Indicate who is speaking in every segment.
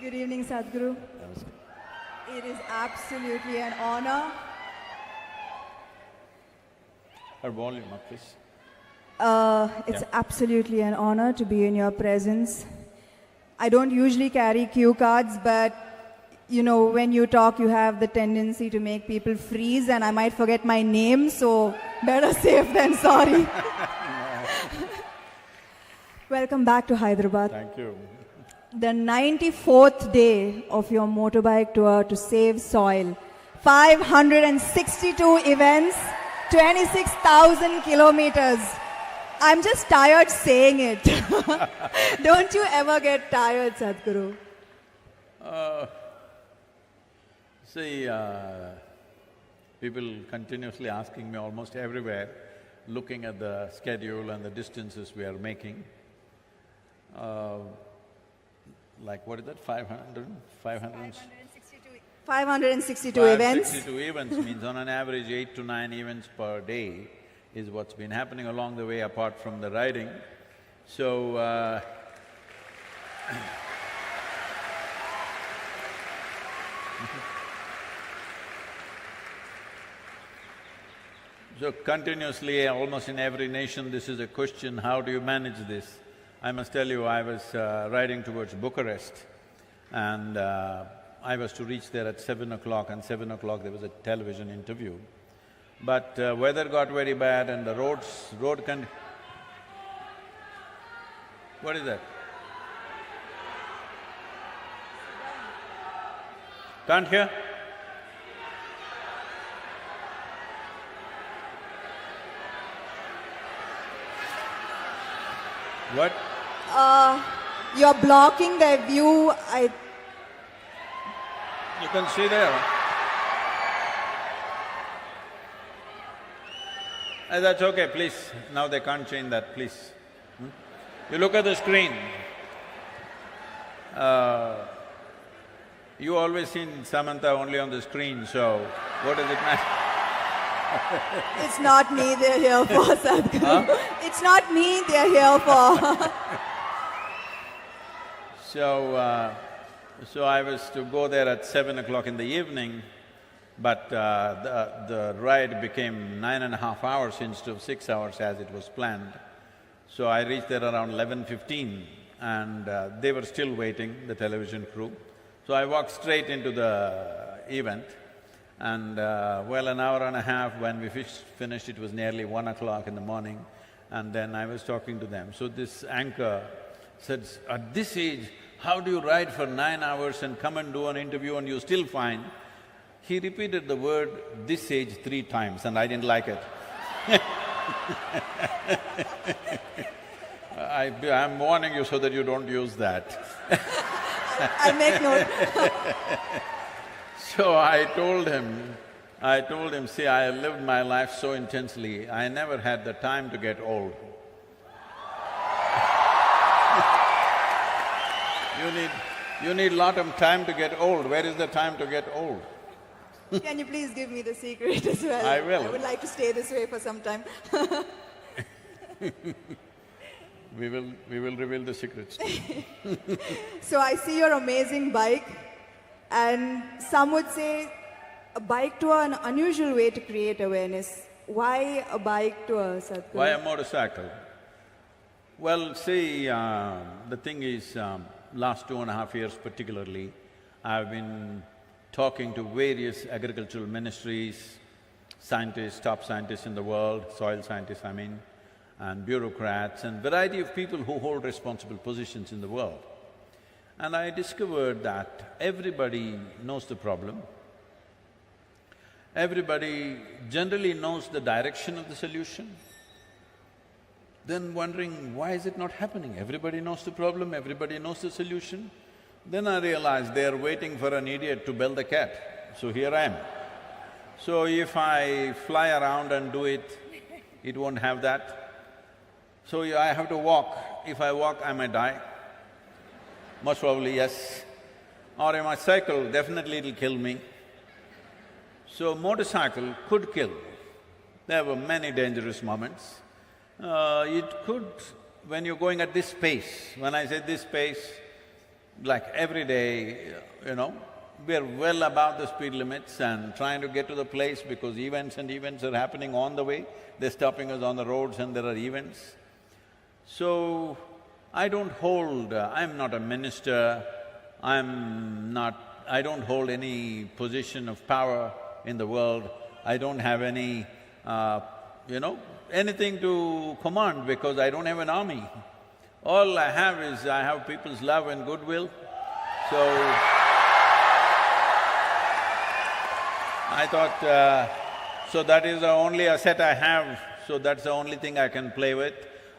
Speaker 1: Good evening, Sadhguru. It is absolutely an honor.
Speaker 2: Her volume up, please.
Speaker 1: It's absolutely an honor to be in your presence. I don't usually carry cue cards, but you know, when you talk, you have the tendency to make people freeze, and I might forget my name, so better safe than sorry. Welcome back to Hyderabad.
Speaker 2: Thank you.
Speaker 1: The 94th day of your motorbike tour to save soil. 562 events, 26,000 kilometers. I'm just tired saying it. Don't you ever get tired, Sadhguru?
Speaker 2: See, people continuously asking me almost everywhere, looking at the schedule and the distances we are making. Like what is that, 500?
Speaker 1: 562 events.
Speaker 2: 562 events means on an average 8 to 9 events per day is what's been happening along the way apart from the riding. So, so continuously, almost in every nation, this is a question, how do you manage this? I must tell you, I was riding towards Bucharest and I was to reach there at 7 o'clock, and 7 o'clock there was a television interview. But weather got very bad and the road What is that? Can't hear? What?
Speaker 1: You're blocking the view.
Speaker 2: You can see there. That's okay, please. Now they can't change that, please. You look at the screen. You always seen Samantha only on the screen, so what does it matter?
Speaker 1: It's not me they're here for, Sadhguru.
Speaker 2: Huh?
Speaker 1: It's not me they're here for.
Speaker 2: So I was to go there at 7 o'clock in the evening, but the ride became 9.5 hours instead of 6 hours as it was planned. So I reached there around 11:15 and they were still waiting, the television crew. So I walked straight into the event and well, an hour and a half when we finished, it was nearly 1 o'clock in the morning, and then I was talking to them. So this anchor said, at this age, how do you ride for 9 hours and come and do an interview and you're still fine? He repeated the word "this age" 3 times and I didn't like it. I'm warning you so that you don't use that.
Speaker 1: I'll make note.
Speaker 2: So I told him, see, I lived my life so intensely, I never had the time to get old. You need lot of time to get old. Where is the time to get old?
Speaker 1: Can you please give me the secret as well?
Speaker 2: I will.
Speaker 1: I would like to stay this way for some time.
Speaker 2: We will reveal the secrets.
Speaker 1: So I see your amazing bike, and some would say a bike tour an unusual way to create awareness. Why a bike tour, Sadhguru?
Speaker 2: Why a motorcycle? Well, see, the thing is, last 2.5 years particularly, I've been talking to various agricultural ministries, scientists, top scientists in the world, soil scientists I mean, and bureaucrats and variety of people who hold responsible positions in the world. And I discovered that everybody knows the problem, everybody generally knows the direction of the solution, then wondering, why is it not happening? Everybody knows the problem, everybody knows the solution. Then I realized they're waiting for an idiot to bell the cat, so here I am. So if I fly around and do it, it won't have that. So I have to walk. If I walk, I might die. Most probably, yes. Or if I cycle, definitely it'll kill me. So motorcycle could kill. There were many dangerous moments. It could, when you're going at this pace, when I say this pace, like every day, we are well above the speed limits and trying to get to the place because events and events are happening on the way. They're stopping us on the roads and there are events. So, I don't hold… I'm not a minister, I don't hold any position of power in the world. I don't have any, anything to command because I don't have an army. All I have is I have people's love and goodwill. So, I thought, so that is the only asset I have, so that's the only thing I can play with.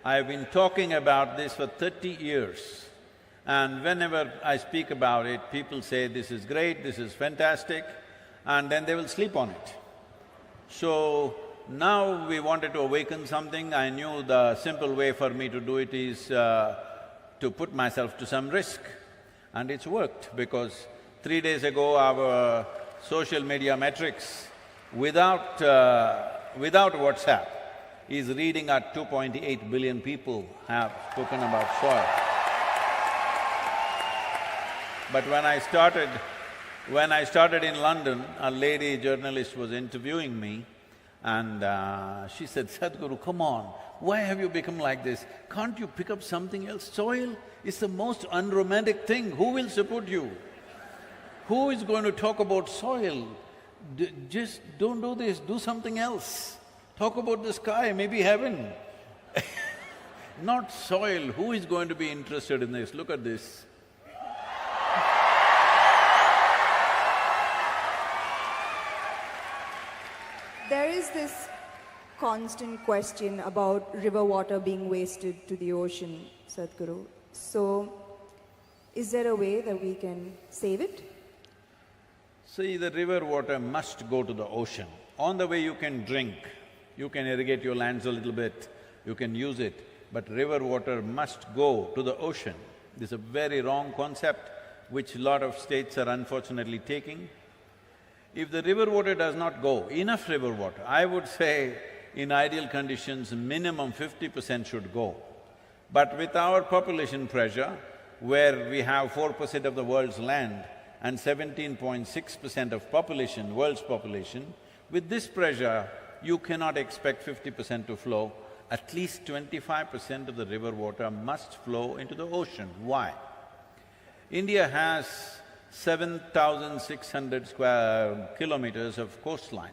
Speaker 2: I've been talking about this for 30 years, and whenever I speak about it, people say, this is great, this is fantastic, and then they will sleep on it. So, now we wanted to awaken something. I knew the simple way for me to do it is to put myself to some risk. And it's worked because 3 days ago our social media metrics without WhatsApp is reading at 2.8 billion people have spoken about soil. But when I started in London, a lady journalist was interviewing me and she said, Sadhguru, come on, why have you become like this? Can't you pick up something else? Soil is the most unromantic thing. Who will support you? Who is going to talk about soil? Just don't do this, do something else. Talk about the sky, maybe heaven. Not soil. Who is going to be interested in this? Look at this.
Speaker 1: There is this constant question about river water being wasted to the ocean, Sadhguru. So, is there a way that we can save it?
Speaker 2: See, the river water must go to the ocean. On the way you can drink, you can irrigate your lands a little bit, you can use it, but river water must go to the ocean. This is a very wrong concept which a lot of states are unfortunately taking. If the river water does not go, enough river water, I would say in ideal conditions, minimum 50% should go. But with our population pressure, where we have 4% of the world's land and 17.6% of population, world's population, with this pressure, you cannot expect 50% to flow. At least 25% of the river water must flow into the ocean. Why? India has 7,600 square kilometers of coastline.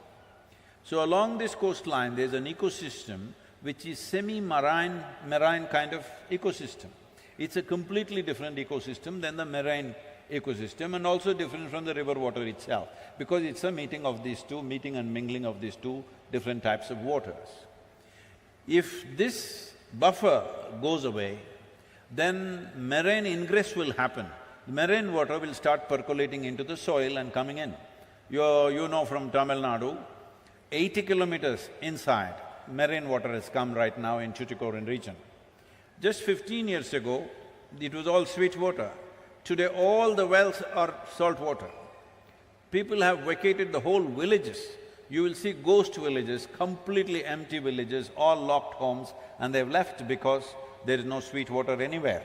Speaker 2: So along this coastline, there's an ecosystem which is semi-marine kind of ecosystem. It's a completely different ecosystem than the marine ecosystem and also different from the river water itself, because it's a meeting of these two, meeting and mingling of these two different types of waters. If this buffer goes away, then marine ingress will happen. Marine water will start percolating into the soil and coming in. You know from Tamil Nadu, 80 kilometers inside, marine water has come right now in Tuticorin region. Just 15 years ago, it was all sweet water. Today, all the wells are salt water. People have vacated the whole villages. You will see ghost villages, completely empty villages, all locked homes, and they've left because there is no sweet water anywhere.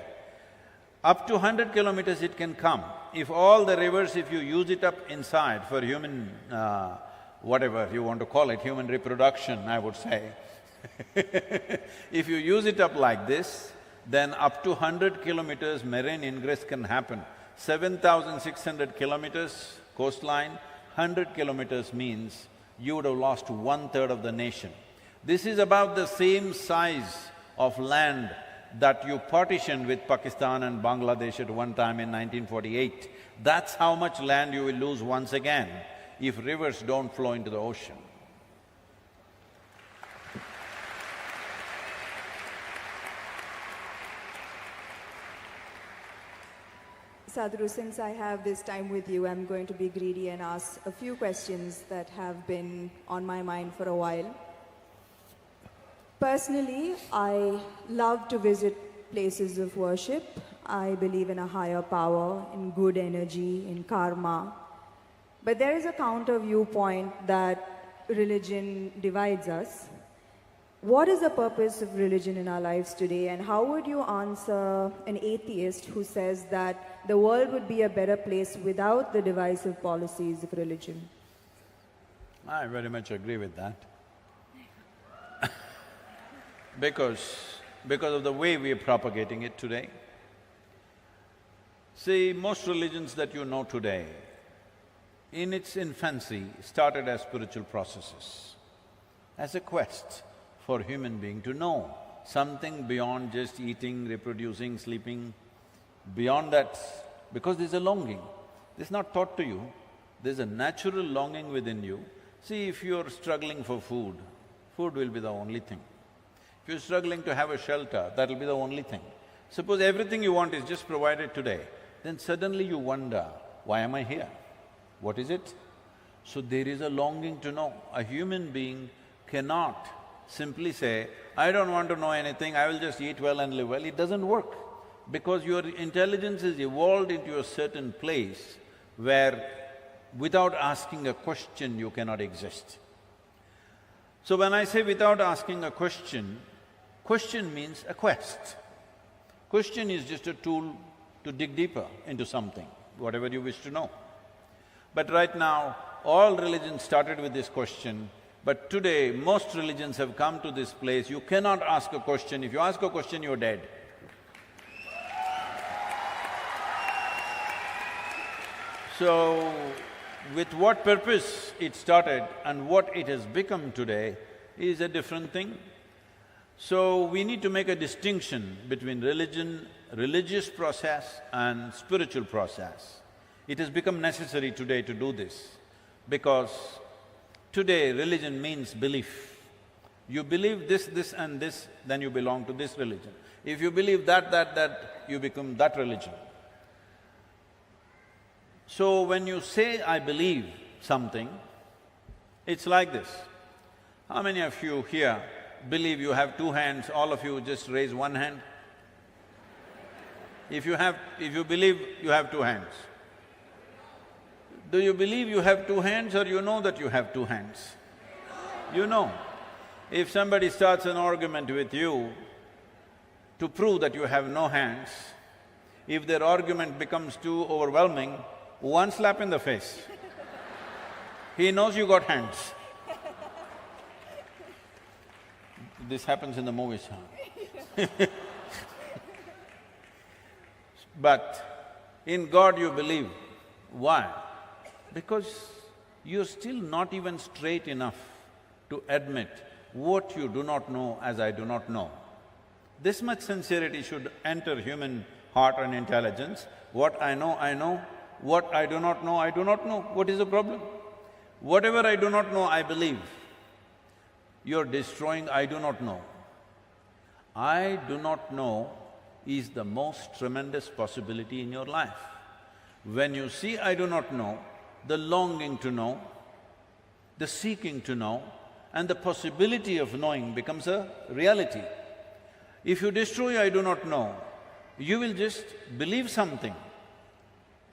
Speaker 2: Up to 100 kilometers it can come. If all the rivers, if you use it up inside for human, whatever you want to call it, human reproduction, I would say. If you use it up like this, then up to 100 kilometers marine ingress can happen. 7,600 kilometers coastline, 100 kilometers means you would have lost 1/3 of the nation. This is about the same size of land that you partitioned with Pakistan and Bangladesh at one time in 1948. That's how much land you will lose once again if rivers don't flow into the ocean.
Speaker 1: Sadhguru, since I have this time with you, I'm going to be greedy and ask a few questions that have been on my mind for a while. Personally, I love to visit places of worship. I believe in a higher power, in good energy, in karma. But there is a counter viewpoint that religion divides us. What is the purpose of religion in our lives today, and how would you answer an atheist who says that the world would be a better place without the divisive policies of religion?
Speaker 2: I very much agree with that. Because of the way we are propagating it today. See, most religions that you know today, in its infancy, started as spiritual processes, as a quest for human being to know something beyond just eating, reproducing, sleeping. Beyond that, because there's a longing. This is not taught to you, there's a natural longing within you. See, if you're struggling for food, food will be the only thing. If you're struggling to have a shelter, that'll be the only thing. Suppose everything you want is just provided today, then suddenly you wonder, why am I here? What is it? So there is a longing to know. A human being cannot simply say, I don't want to know anything, I will just eat well and live well. It doesn't work, because your intelligence is evolved into a certain place where without asking a question you cannot exist. So when I say without asking a question, question means a quest. Question is just a tool to dig deeper into something, whatever you wish to know. But right now, all religions started with this question, but today most religions have come to this place, you cannot ask a question. If you ask a question, you're dead. So, with what purpose it started and what it has become today is a different thing. So, we need to make a distinction between religion, religious process and spiritual process. It has become necessary today to do this, because today religion means belief. You believe this and this, then you belong to this religion. If you believe that, you become that religion. So when you say, I believe something, it's like this. How many of you here believe you have two hands? All of you just raise one hand. If you believe you have two hands, do you believe you have two hands, or you know that you have two hands? You know. If somebody starts an argument with you to prove that you have no hands, if their argument becomes too overwhelming, one slap in the face. He knows you got hands. This happens in the movies, huh? But in God you believe. Why? Because you're still not even straight enough to admit what you do not know as I do not know. This much sincerity should enter human heart and intelligence. What I know, I know. What I do not know, I do not know. What is the problem? Whatever I do not know, I believe. You're destroying I do not know. I do not know is the most tremendous possibility in your life. When you see I do not know, the longing to know, the seeking to know, and the possibility of knowing becomes a reality. If you destroy I do not know, you will just believe something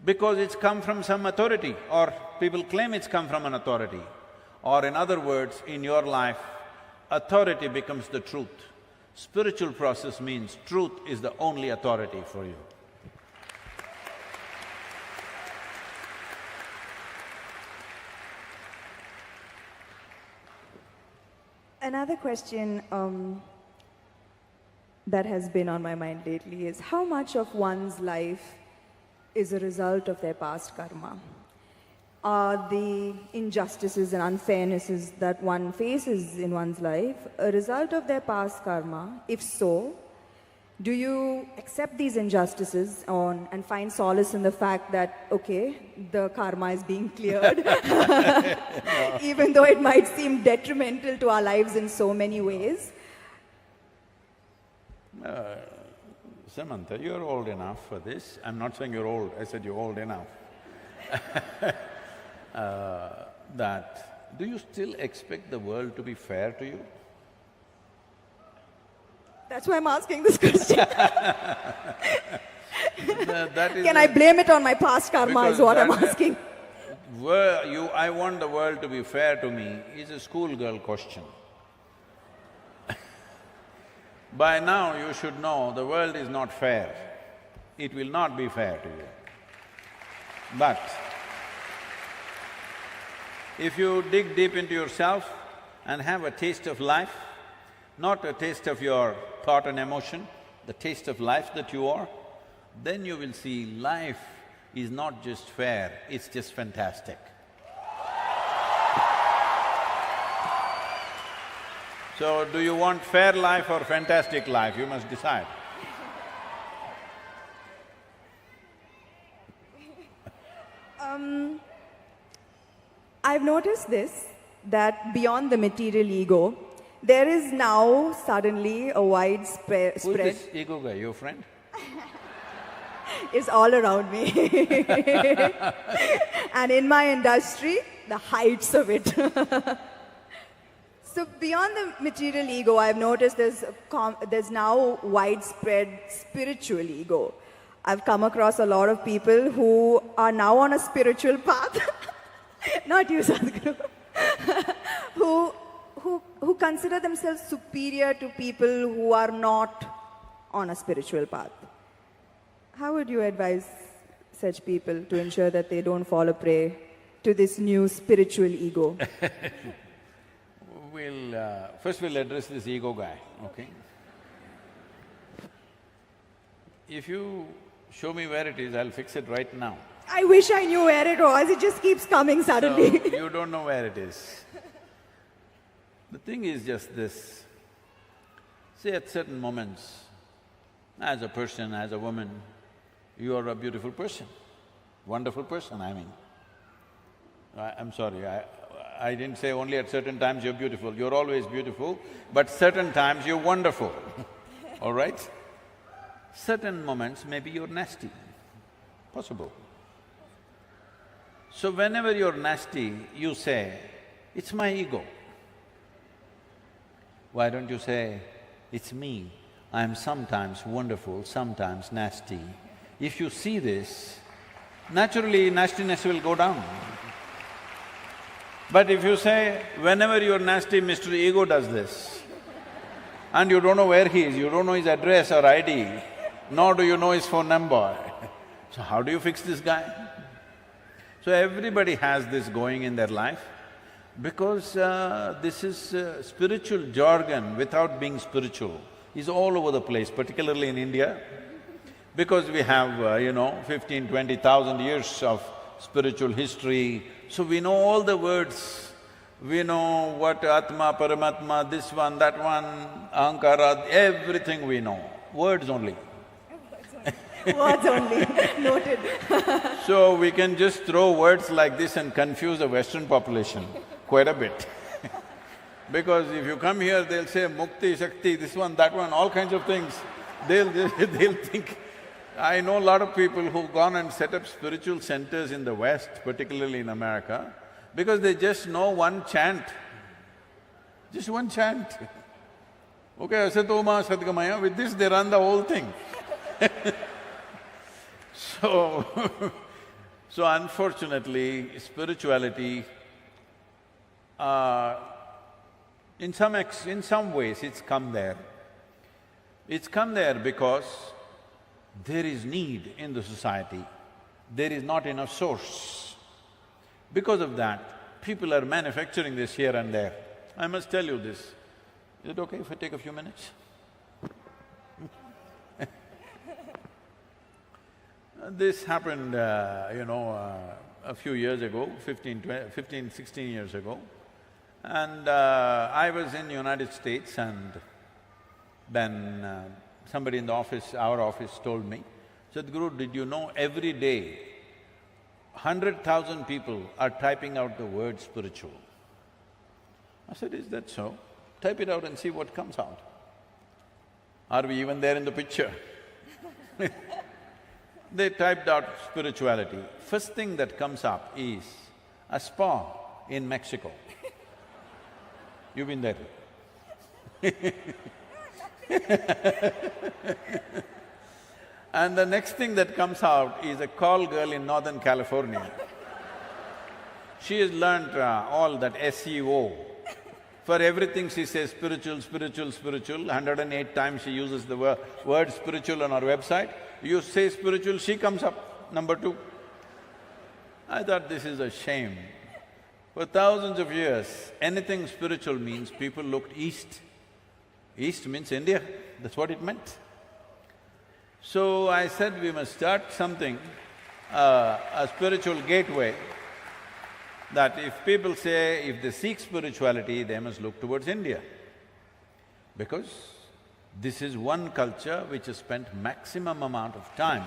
Speaker 2: because it's come from some authority, or people claim it's come from an authority. Or in other words, in your life, authority becomes the truth. Spiritual process means truth is the only authority for you.
Speaker 1: Another question that has been on my mind lately is how much of one's life is a result of their past karma? Are the injustices and unfairnesses that one faces in one's life a result of their past karma? If so, do you accept these injustices and find solace in the fact that, okay, the karma is being cleared, even though it might seem detrimental to our lives in so many ways?
Speaker 2: Samantha, you're old enough for this. I'm not saying you're old, I said you're old enough. Do you still expect the world to be fair to you?
Speaker 1: That's why I'm asking this question.
Speaker 2: Can
Speaker 1: I blame it on my past karma is what I'm asking.
Speaker 2: I want the world to be fair to me is a schoolgirl question. By now you should know the world is not fair. It will not be fair to you. But if you dig deep into yourself and have a taste of life, not a taste of your thought and emotion, the taste of life that you are, then you will see life is not just fair, it's just fantastic. So, do you want fair life or fantastic life? You must decide.
Speaker 1: I've noticed this, that beyond the material ego, there is now suddenly a widespread…
Speaker 2: Who is this ego guy, your friend?
Speaker 1: is all around me. And in my industry, the heights of it. So beyond the material ego, I've noticed there's now widespread spiritual ego. I've come across a lot of people who are now on a spiritual path, not you, Sadhguru, who consider themselves superior to people who are not on a spiritual path. How would you advise such people to ensure that they don't fall a prey to this new spiritual ego?
Speaker 2: First we'll address this ego guy, okay? If you show me where it is, I'll fix it right now.
Speaker 1: I wish I knew where it was, it just keeps coming suddenly.
Speaker 2: So, you don't know where it is. The thing is just this, see, at certain moments, as a person, as a woman, you are a beautiful person, wonderful person, I mean. I'm sorry, I didn't say only at certain times you're beautiful, you're always beautiful, but certain times you're wonderful, all right? Certain moments maybe you're nasty, possible. So whenever you're nasty, you say, it's my ego. Why don't you say, it's me, I'm sometimes wonderful, sometimes nasty. If you see this, naturally nastiness will go down. But if you say, whenever you're nasty, Mr. Ego does this, and you don't know where he is, you don't know his address or ID, nor do you know his phone number, so how do you fix this guy? So everybody has this going in their life, because this is spiritual jargon without being spiritual is all over the place, particularly in India, because we have, 15, 20,000 years of spiritual history, so we know all the words, we know what Atma, Paramatma, this one, that one, Ahankara, everything we know, words only.
Speaker 1: Words only, noted.
Speaker 2: So we can just throw words like this and confuse the Western population quite a bit. Because if you come here, they'll say Mukti, Shakti, this one, that one, all kinds of things. They'll think… I know a lot of people who've gone and set up spiritual centers in the West, particularly in America, because they just know one chant, just one chant. Okay, Asatoma Sadgamaya, with this they run the whole thing. So, so unfortunately, spirituality, in some ways it's come there. It's come there because there is need in the society, there is not enough source. Because of that, people are manufacturing this here and there. I must tell you this. Is it okay if I take a few minutes? This happened, a few years ago, 16 years ago. And I was in United States, and then somebody in the office, our office, told me, Sadhguru, did you know every day 100,000 people are typing out the word spiritual? I said, is that so? Type it out and see what comes out. Are we even there in the picture? They typed out spirituality. First thing that comes up is a spa in Mexico. You've been there. And the next thing that comes out is a call girl in Northern California. She has learnt all that SEO, For everything she says spiritual, spiritual, spiritual. 108 times she uses the word spiritual on her website. You say spiritual, she comes up, number 2. I thought this is a shame. For thousands of years, anything spiritual means people looked east. East means India, that's what it meant. So I said we must start something, a spiritual gateway, that if people say if they seek spirituality, they must look towards India. Because this is one culture which has spent maximum amount of time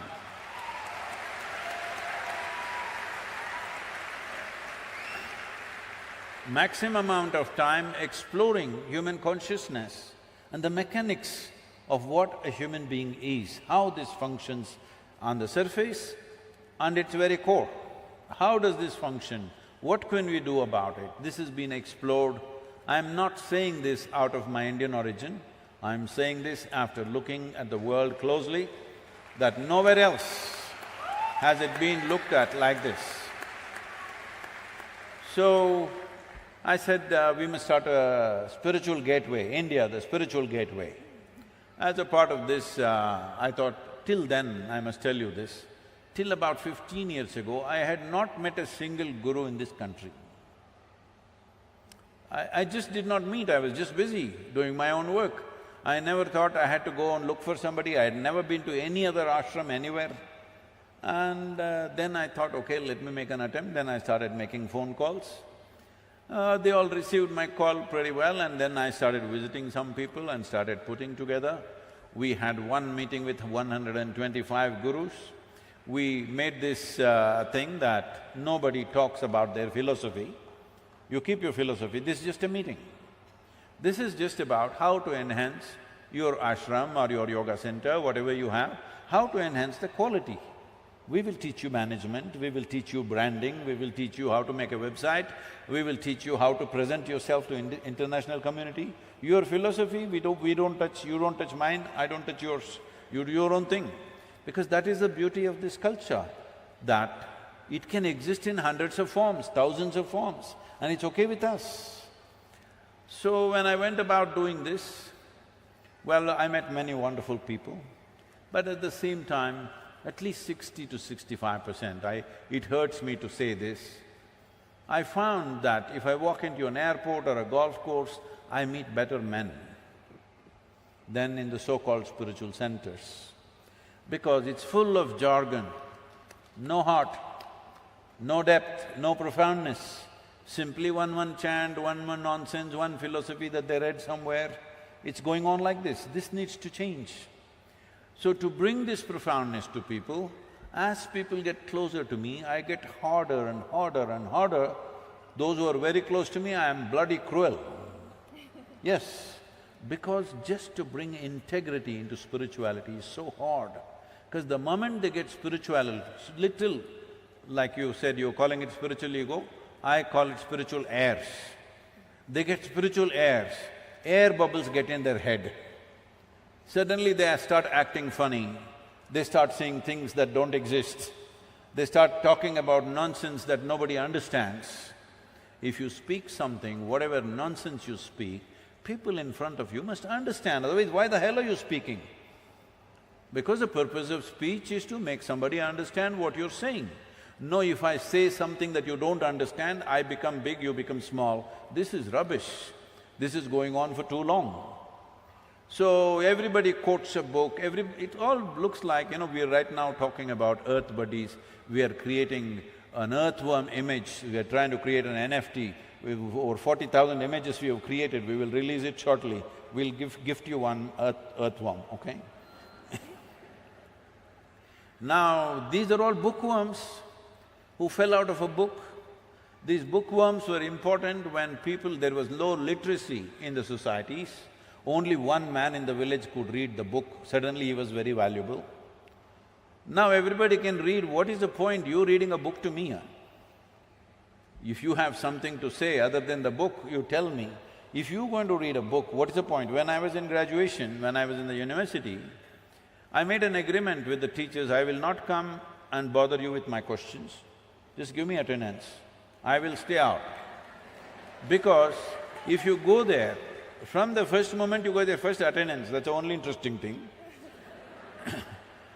Speaker 2: exploring human consciousness and the mechanics of what a human being is, how this functions on the surface and its very core. How does this function? What can we do about it? This has been explored. I'm not saying this out of my Indian origin, I'm saying this after looking at the world closely, that nowhere else has it been looked at like this. So, I said we must start a spiritual gateway, India, the spiritual gateway. As a part of this, I thought, till then, I must tell you this, till about 15 years ago, I had not met a single guru in this country. I just did not meet, I was just busy doing my own work. I never thought I had to go and look for somebody, I had never been to any other ashram anywhere. And then I thought, okay, let me make an attempt, then I started making phone calls. They all received my call pretty well, and then I started visiting some people and started putting together. We had one meeting with 125 gurus. We made this thing that nobody talks about their philosophy. You keep your philosophy, this is just a meeting. This is just about how to enhance your ashram or your yoga center, whatever you have, how to enhance the quality. We will teach you management, we will teach you branding, we will teach you how to make a website, we will teach you how to present yourself to international community. Your philosophy, we don't touch, you don't touch mine, I don't touch yours. You do your own thing. Because that is the beauty of this culture, that it can exist in hundreds of forms, thousands of forms, and it's okay with us. So when I went about doing this, well, I met many wonderful people, but at the same time, at least 60 to 65%, it hurts me to say this, I found that if I walk into an airport or a golf course, I meet better men than in the so-called spiritual centers. Because it's full of jargon, no heart, no depth, no profoundness, simply one chant, one nonsense, one philosophy that they read somewhere. It's going on like this. This needs to change. So to bring this profoundness to people, as people get closer to me, I get harder and harder and harder. Those who are very close to me, I am bloody cruel. Yes, because just to bring integrity into spirituality is so hard. Because the moment they get spiritual, little, like you said, you're calling it spiritual ego, I call it spiritual airs. They get spiritual airs, air bubbles get in their head. Suddenly they start acting funny, they start saying things that don't exist, they start talking about nonsense that nobody understands. If you speak something, whatever nonsense you speak, people in front of you must understand, otherwise why the hell are you speaking? Because the purpose of speech is to make somebody understand what you're saying. No, if I say something that you don't understand, I become big, you become small. This is rubbish. This is going on for too long. So everybody quotes a book, it all looks like, we are right now talking about earth buddies, we are creating an earthworm image, we are trying to create an NFT. We've over 40,000 images we have created, we will release it shortly. We'll gift you one earthworm, okay? Now, these are all bookworms who fell out of a book. These bookworms were important when there was low literacy in the societies. Only one man in the village could read the book, suddenly he was very valuable. Now everybody can read, what is the point you reading a book to me? If you have something to say other than the book, you tell me. If you're going to read a book, what is the point? When I was in graduation, when I was in the university, I made an agreement with the teachers, I will not come and bother you with my questions. Just give me attendance. I will stay out. Because If you go there, from the first moment you go there, first attendance, that's the only interesting thing.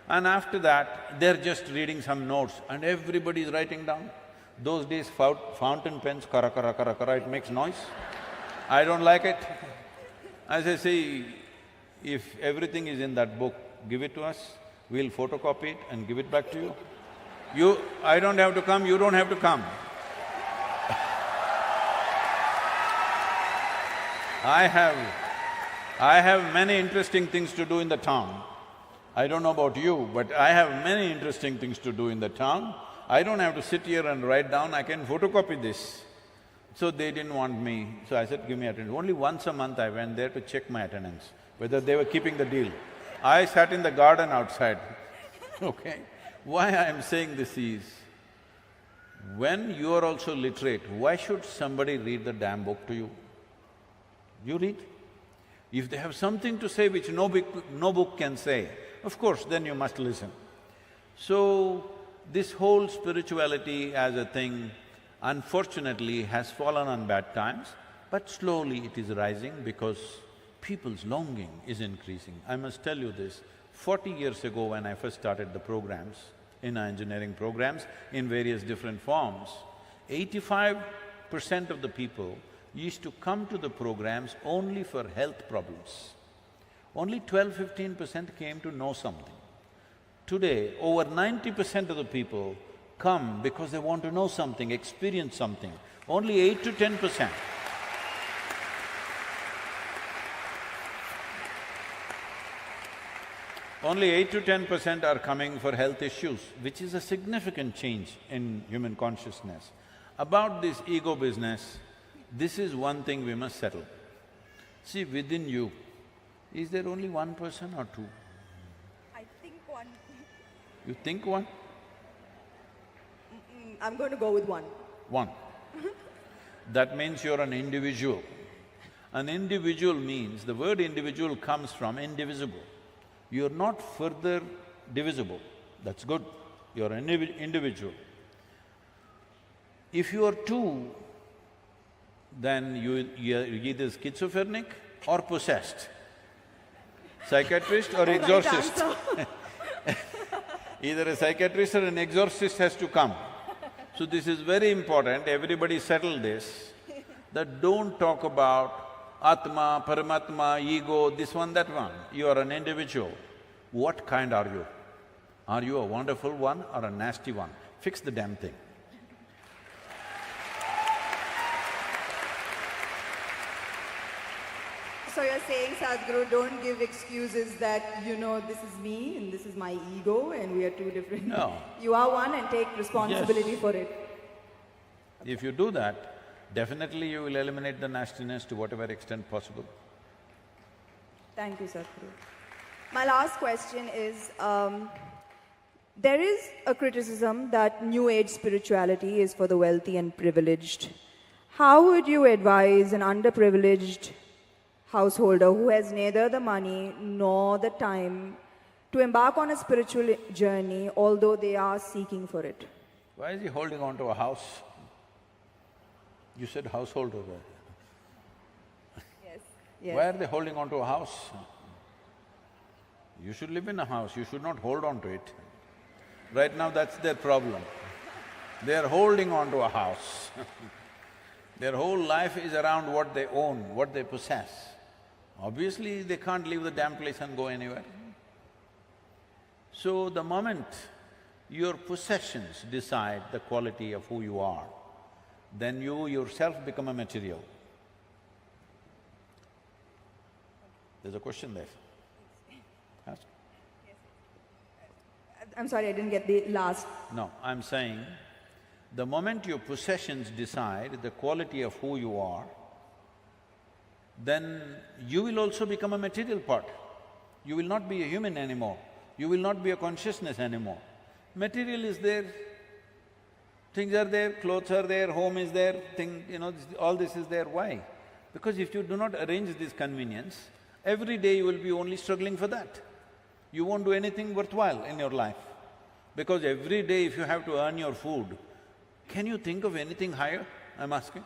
Speaker 2: And after that, they're just reading some notes and everybody is writing down. Those days, fountain pens, kara kara kara kara, it makes noise. I don't like it. I say, see, if everything is in that book, give it to us, we'll photocopy it and give it back to you. I don't have to come, you don't have to come. I have many interesting things to do in the town. I don't know about you, but I have many interesting things to do in the town. I don't have to sit here and write down, I can photocopy this. So they didn't want me, so I said, give me attendance. Only once a month I went there to check my attendance, whether they were keeping the deal. I sat in the garden outside, okay? Why I am saying this is, when you are also literate, why should somebody read the damn book to you? You read. If they have something to say which no book can say, of course, then you must listen. So, this whole spirituality as a thing, unfortunately, has fallen on bad times, but slowly it is rising because people's longing is increasing. I must tell you this, 40 years ago when I first started the programs, in our engineering programs, in various different forms, 85% of the people used to come to the programs only for health problems. Only 12–15% came to know something. Today, over 90% of the people come because they want to know something, experience something. Only 8 to 10%. Only 8 to 10% are coming for health issues, which is a significant change in human consciousness. About this ego business, this is one thing we must settle. See, within you, is there only one person or two?
Speaker 1: I think one.
Speaker 2: You think one?
Speaker 1: I'm going to go with one.
Speaker 2: One. That means you're an individual. An individual means, the word individual comes from indivisible. You're not further divisible, that's good, you're an individual. If you are two, then you're either schizophrenic or possessed, psychiatrist or exorcist. Either a psychiatrist or an exorcist has to come. So this is very important, everybody settle this, that don't talk about Atma, Paramatma, ego, this one, that one. You are an individual. What kind are you? Are you a wonderful one or a nasty one? Fix the damn thing.
Speaker 1: So you're saying, Sadhguru, don't give excuses that, this is me and this is my ego and we are two different…
Speaker 2: No.
Speaker 1: You are one and take responsibility for it.
Speaker 2: If you do that, definitely you will eliminate the nastiness to whatever extent possible.
Speaker 1: Thank you, Sadhguru. My last question is, there is a criticism that New Age spirituality is for the wealthy and privileged. How would you advise an underprivileged householder who has neither the money nor the time to embark on a spiritual journey, although they are seeking for it?
Speaker 2: Why is he holding on to a house? You said householder, right?
Speaker 1: Yes.
Speaker 2: Why are they holding on to a house? You should live in a house, you should not hold on to it. Right now, that's their problem. They are holding on to a house. Their whole life is around what they own, what they possess. Obviously, they can't leave the damn place and go anywhere. So, the moment your possessions decide the quality of who you are, then you yourself become a material. There's a question there. Ask.
Speaker 1: I'm sorry, I didn't get the last…
Speaker 2: No, I'm saying, the moment your possessions decide the quality of who you are, then you will also become a material part. You will not be a human anymore. You will not be a consciousness anymore. Material is there, things are there, clothes are there, home is there, all this is there. Why? Because if you do not arrange this convenience, every day you will be only struggling for that. You won't do anything worthwhile in your life. Because every day if you have to earn your food, can you think of anything higher, I'm asking?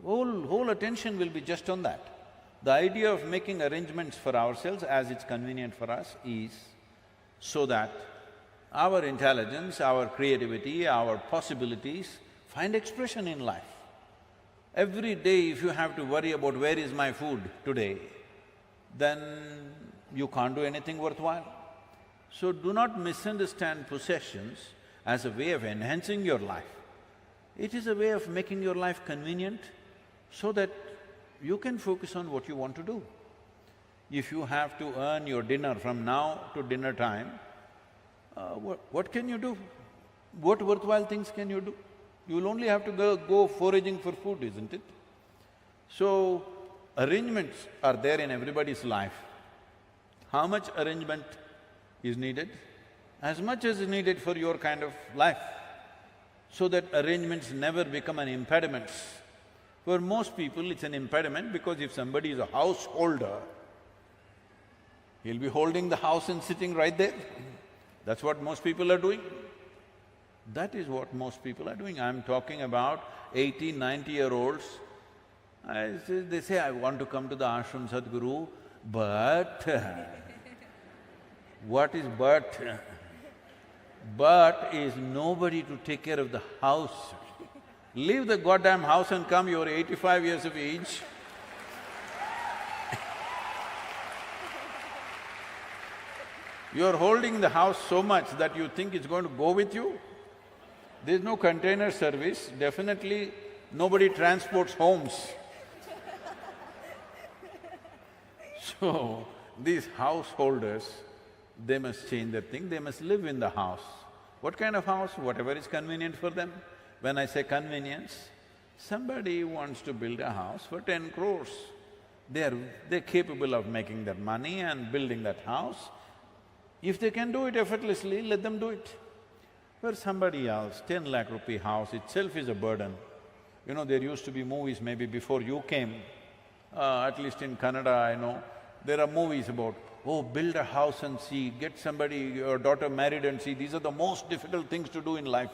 Speaker 2: Whole attention will be just on that. The idea of making arrangements for ourselves as it's convenient for us is so that our intelligence, our creativity, our possibilities find expression in life. Every day if you have to worry about where is my food today, then you can't do anything worthwhile. So do not misunderstand possessions as a way of enhancing your life. It is a way of making your life convenient so that you can focus on what you want to do. If you have to earn your dinner from now to dinner time, what can you do? What worthwhile things can you do? You'll only have to go foraging for food, isn't it? So, arrangements are there in everybody's life. How much arrangement is needed? As much as is needed for your kind of life, so that arrangements never become an impediment. For most people, it's an impediment because if somebody is a householder, he'll be holding the house and sitting right there. That's what most people are doing. That is what most people are doing. I'm talking about 80, 90-year-olds. They say, I want to come to the ashram, Sadhguru, but… What is but? But is nobody to take care of the house. Leave the goddamn house and come, you're 85 years of age. You're holding the house so much that you think it's going to go with you. There's no container service, definitely nobody transports homes. So, these householders, they must change their thing, they must live in the house. What kind of house? Whatever is convenient for them. When I say convenience, somebody wants to build a house for 10 crores. They're capable of making that money and building that house. If they can do it effortlessly, let them do it. For somebody else, 10 lakh rupee house itself is a burden. You know, there used to be movies maybe before you came, at least in Kannada I know, there are movies about, oh, build a house and see, get somebody, your daughter married and see, these are the most difficult things to do in life.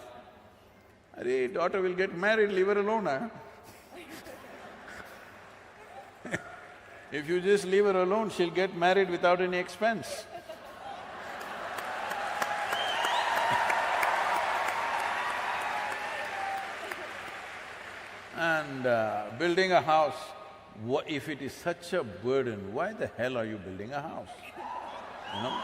Speaker 2: Arey, daughter will get married, leave her alone, huh? If you just leave her alone, she'll get married without any expense. And building a house, if it is such a burden, why the hell are you building a house? You know?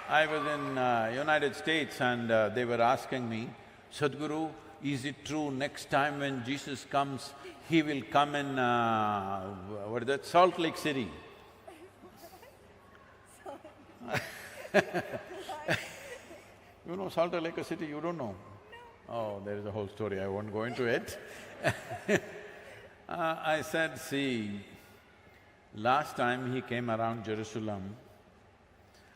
Speaker 2: I was in United States and they were asking me, Sadhguru, is it true next time when Jesus comes, he will come in, what is that, Salt Lake City? You know Salt Lake City, you don't know? Oh, there is a whole story, I won't go into it. I said, see, last time he came around Jerusalem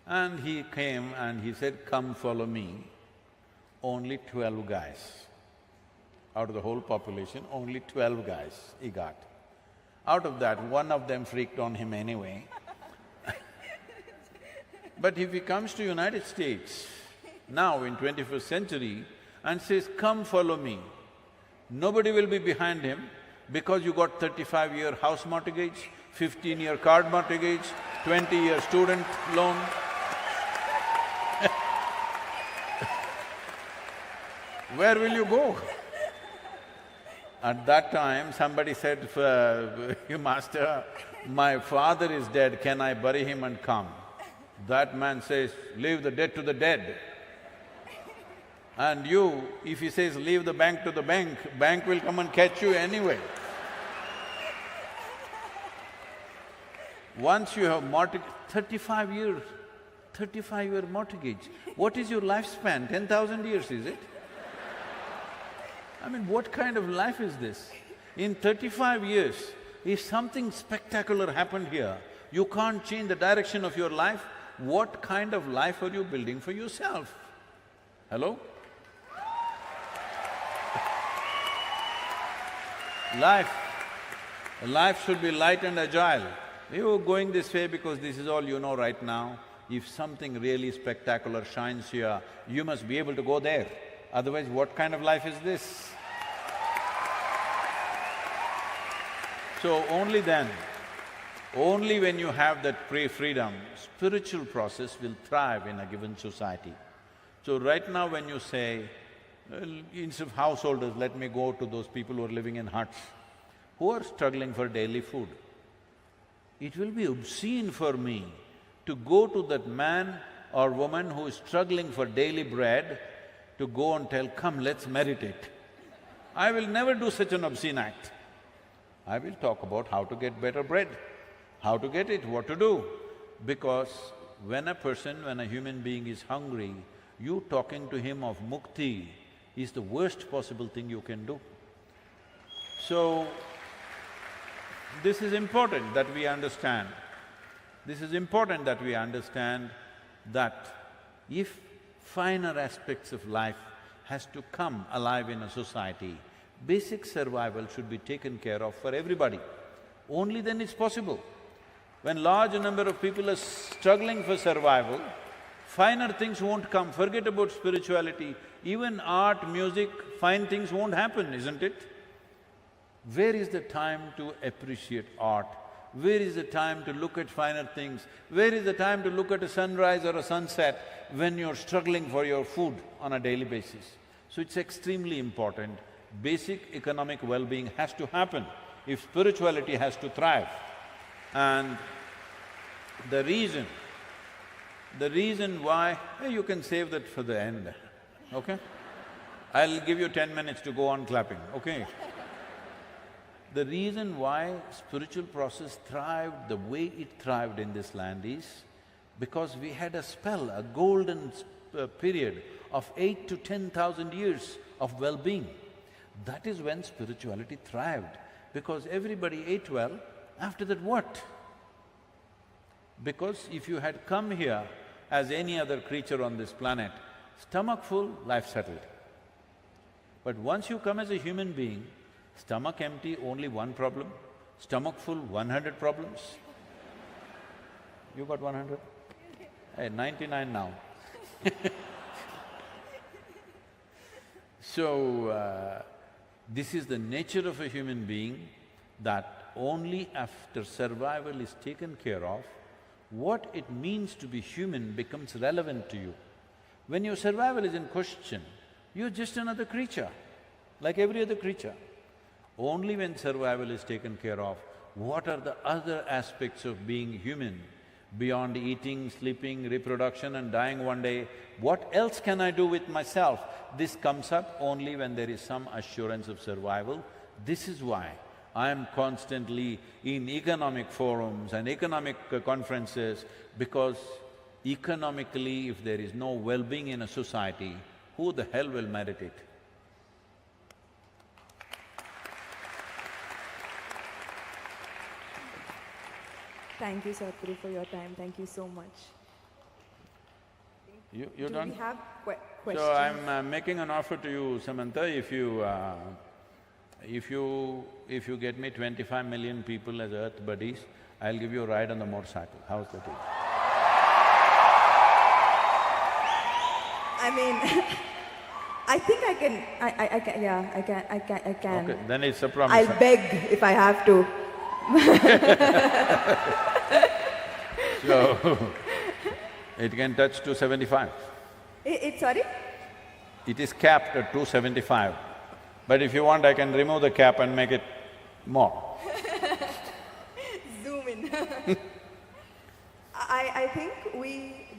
Speaker 2: and he came and he said, come follow me. Only 12 guys. Out of the whole population, only 12 guys he got. Out of that, one of them freaked on him anyway. But if he comes to United States, now in 21st century, and says, come follow me, nobody will be behind him because you got 35-year house mortgage, 15-year card mortgage, 20-year student loan. Where will you go? At that time, somebody said, Master, my father is dead, can I bury him and come? That man says, leave the dead to the dead. And you, if he says, leave the bank to the bank, bank will come and catch you anyway. Once you have mortgage, 35 years, 35-year mortgage, what is your lifespan? 10,000 years, is it? I mean, what kind of life is this? In 35 years, if something spectacular happened here, you can't change the direction of your life, what kind of life are you building for yourself? Hello? Life should be light and agile. You're going this way because this is all you know right now. If something really spectacular shines here, you must be able to go there. Otherwise, what kind of life is this? So only then, only when you have that freedom, spiritual process will thrive in a given society. So right now when you say, well, instead of householders, let me go to those people who are living in huts, who are struggling for daily food. It will be obscene for me to go to that man or woman who is struggling for daily bread to go and tell, come, let's meditate. I will never do such an obscene act. I will talk about how to get better bread, how to get it, what to do. Because when a human being is hungry, you talking to him of mukti is the worst possible thing you can do. So, this is important that we understand. This is important that we understand that if finer aspects of life has to come alive in a society, basic survival should be taken care of for everybody. Only then it's possible. When large number of people are struggling for survival, finer things won't come. Forget about spirituality, even art, music, fine things won't happen, isn't it? Where is the time to appreciate art? Where is the time to look at finer things? Where is the time to look at a sunrise or a sunset when you're struggling for your food on a daily basis? So it's extremely important. Basic economic well-being has to happen if spirituality has to thrive. And the reason why… you can save that for the end, okay? I'll give you 10 minutes to go on clapping, okay? The reason why spiritual process thrived the way it thrived in this land is because we had a spell, a golden period of 8 to 10,000 years of well-being. That is when spirituality thrived, because everybody ate well. After that, what? Because if you had come here as any other creature on this planet, stomach full, life settled. But once you come as a human being, stomach empty, only one problem, stomach full, 100 problems. You got 100? Hey, 99 now. So, this is the nature of a human being, that only after survival is taken care of, what it means to be human becomes relevant to you. When your survival is in question, you're just another creature, like every other creature. Only when survival is taken care of, what are the other aspects of being human, beyond eating, sleeping, reproduction and dying one day, what else can I do with myself? This comes up only when there is some assurance of survival. This is why I am constantly in economic forums and economic conferences, because economically, if there is no well-being in a society, who the hell will meditate?
Speaker 1: Thank you, Sadhguru, for your time. Thank you so much.
Speaker 2: You're
Speaker 1: Do
Speaker 2: done?
Speaker 1: we have questions?
Speaker 2: So I'm making an offer to you, Samantha, if you get me 25 million people as Earth buddies, I'll give you a ride on the motorcycle. How's that?
Speaker 1: I mean, I think I can, I can.
Speaker 2: Okay, then it's a promise.
Speaker 1: I'll beg if I have to.
Speaker 2: So, it can touch 275.
Speaker 1: Sorry?
Speaker 2: It is capped at 275. But if you want, I can remove the cap and make it more.
Speaker 1: Zoom in. I think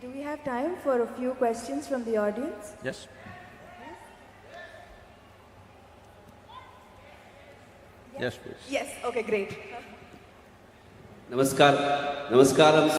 Speaker 1: do we have time for a few questions from the audience?
Speaker 2: Yes? Yes, please.
Speaker 1: Yes, okay, great.
Speaker 3: Namaskaram.